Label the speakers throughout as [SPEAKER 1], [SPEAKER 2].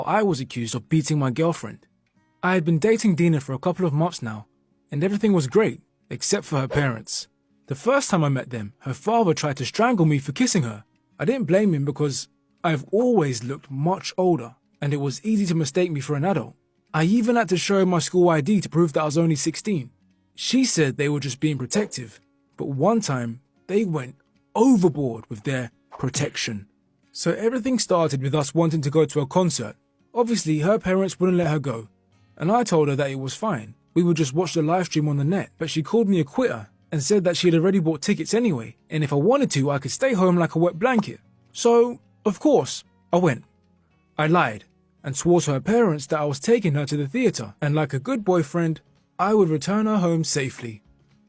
[SPEAKER 1] I was accused of beating my girlfriend. I had been dating Dina for a couple of months now, and everything was great, except for her parents. The first time I met them, her father tried to strangle me for kissing her. I didn't blame him because I've always looked much older, and it was easy to mistake me for an adult. I even had to show her my school ID to prove that I was only 16. She said they were just being protective, but one time they went overboard with their protection. So everything started with us wanting to go to a concert. Obviously, her parents wouldn't let her go, and I told her that it was fine. We would just watch the live stream on the net, but she called me a quitter and said that she had already bought tickets anyway, and if I wanted to, I could stay home like a wet blanket. So, of course, I went. I lied and swore to her parents that I was taking her to the theatre, and like a good boyfriend, I would return her home safely.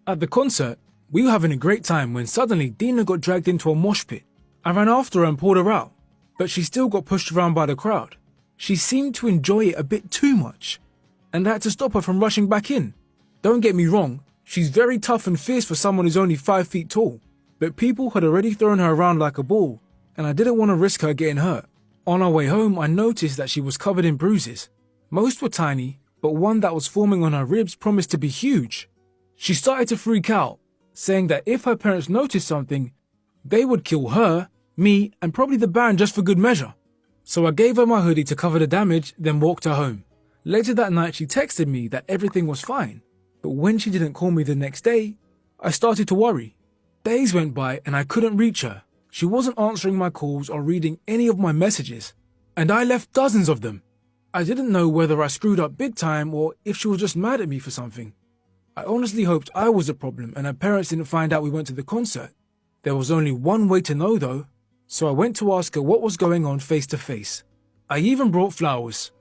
[SPEAKER 1] At the concert, we were having a great time when suddenly Dina got dragged into a mosh pit. I ran after her and pulled her out, but she still got pushed around by the crowd. She seemed to enjoy it a bit too much, and I had to stop her from rushing back in. Don't get me wrong, she's very tough and fierce for someone who's only 5 feet tall, but people had already thrown her around like a ball, and I didn't want to risk her getting hurt. On our way home, I noticed that she was covered in bruises. Most were tiny, but one that was forming on her ribs promised to be huge. She started to freak out, saying that if her parents noticed something, they would kill her, me, and probably the band just for good measure. So I gave her my hoodie to cover the damage, then walked her home. Later that night, she texted me that everything was fine, but when she didn't call me the next day, I started to worry. Days went by and I couldn't reach her. She wasn't answering my calls or reading any of my messages, and I left dozens of them. I didn't know whether I screwed up big time or if she was just mad at me for something. I honestly hoped I was the problem and her parents didn't find out we went to the concert. There was only one way to know though, so I went to ask her what was going on face to face. I even brought flowers.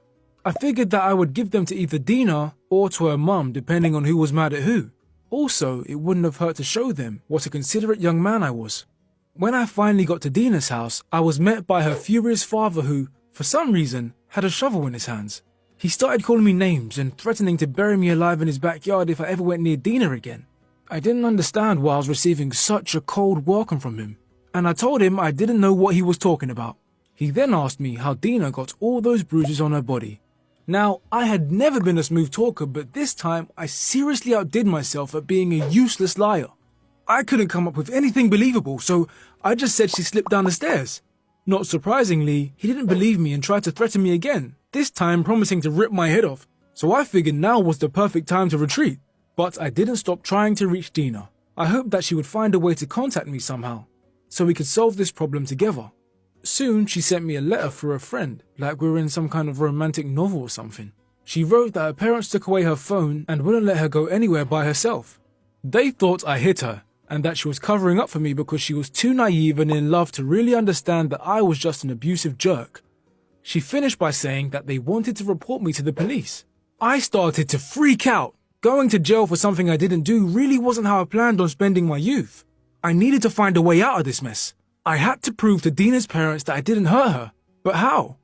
[SPEAKER 1] I figured that I would give them to either Dina or to her mum depending on who was mad at who. Also, it wouldn't have hurt to show them what a considerate young man I was. When I finally got to Dina's house, I was met by her furious father who, for some reason, had a shovel in his hands. He started calling me names and threatening to bury me alive in his backyard if I ever went near Dina again. I didn't understand why I was receiving such a cold welcome from him, and I told him I didn't know what he was talking about. He then asked me how Dina got all those bruises on her body. Now, I had never been a smooth talker, but this time I seriously outdid myself at being a useless liar. I couldn't come up with anything believable, so I just said she slipped down the stairs. Not surprisingly, he didn't believe me and tried to threaten me again, this time promising to rip my head off, so I figured now was the perfect time to retreat. But I didn't stop trying to reach Dina. I hoped that she would find a way to contact me somehow, so we could solve this problem together. Soon, she sent me a letter for a friend, like we were in some kind of romantic novel or something. She wrote that her parents took away her phone and wouldn't let her go anywhere by herself. They thought I hit her, and that she was covering up for me because she was too naive and in love to really understand that I was just an abusive jerk. She finished by saying that they wanted to report me to the police. I started to freak out. Going to jail for something I didn't do really wasn't how I planned on spending my youth. I needed to find a way out of this mess. I had to prove to Dina's parents that I didn't hurt her. But how?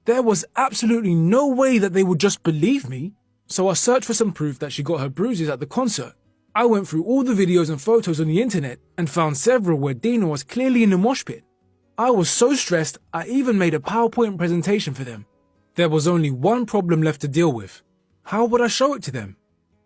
[SPEAKER 1] There was absolutely no way that they would just believe me. So I searched for some proof that she got her bruises at the concert. I went through all the videos and photos on the internet and found several where Dina was clearly in the mosh pit. I was so stressed, I even made a PowerPoint presentation for them. There was only one problem left to deal with. How would I show it to them?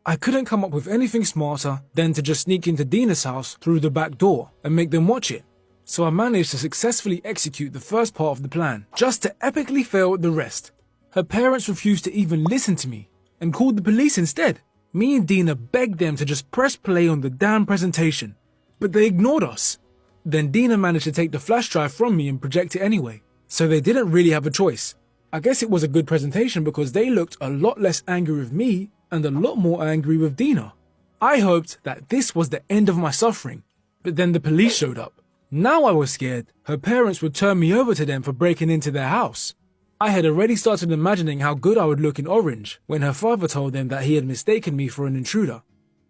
[SPEAKER 1] I couldn't come up with anything smarter than to just sneak into Dina's house through the back door and make them watch it. So I managed to successfully execute the first part of the plan, just to epically fail at the rest. Her parents refused to even listen to me and called the police instead. Me and Dina begged them to just press play on the damn presentation, but they ignored us. Then Dina managed to take the flash drive from me and project it anyway, so they didn't really have a choice. I guess it was a good presentation because they looked a lot less angry with me and a lot more angry with Dina. I hoped that this was the end of my suffering, but then the police showed up. Now I was scared her parents would turn me over to them for breaking into their house. I had already started imagining how good I would look in orange when her father told them that he had mistaken me for an intruder.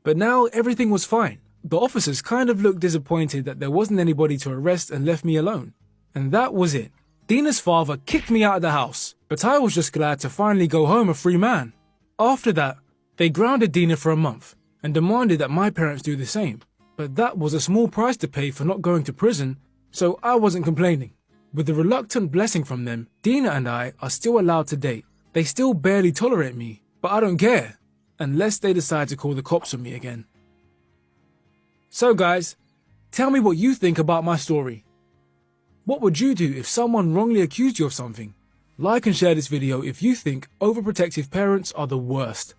[SPEAKER 1] But now everything was fine. The officers kind of looked disappointed that there wasn't anybody to arrest and left me alone. And that was it. Dina's father kicked me out of the house, but I was just glad to finally go home a free man. After that, they grounded Dina for a month and demanded that my parents do the same. But that was a small price to pay for not going to prison, so I wasn't complaining. With the reluctant blessing from them, Dina and I are still allowed to date. They still barely tolerate me, but I don't care, unless they decide to call the cops on me again. So guys, tell me what you think about my story. What would you do if someone wrongly accused you of something? Like and share this video if you think overprotective parents are the worst.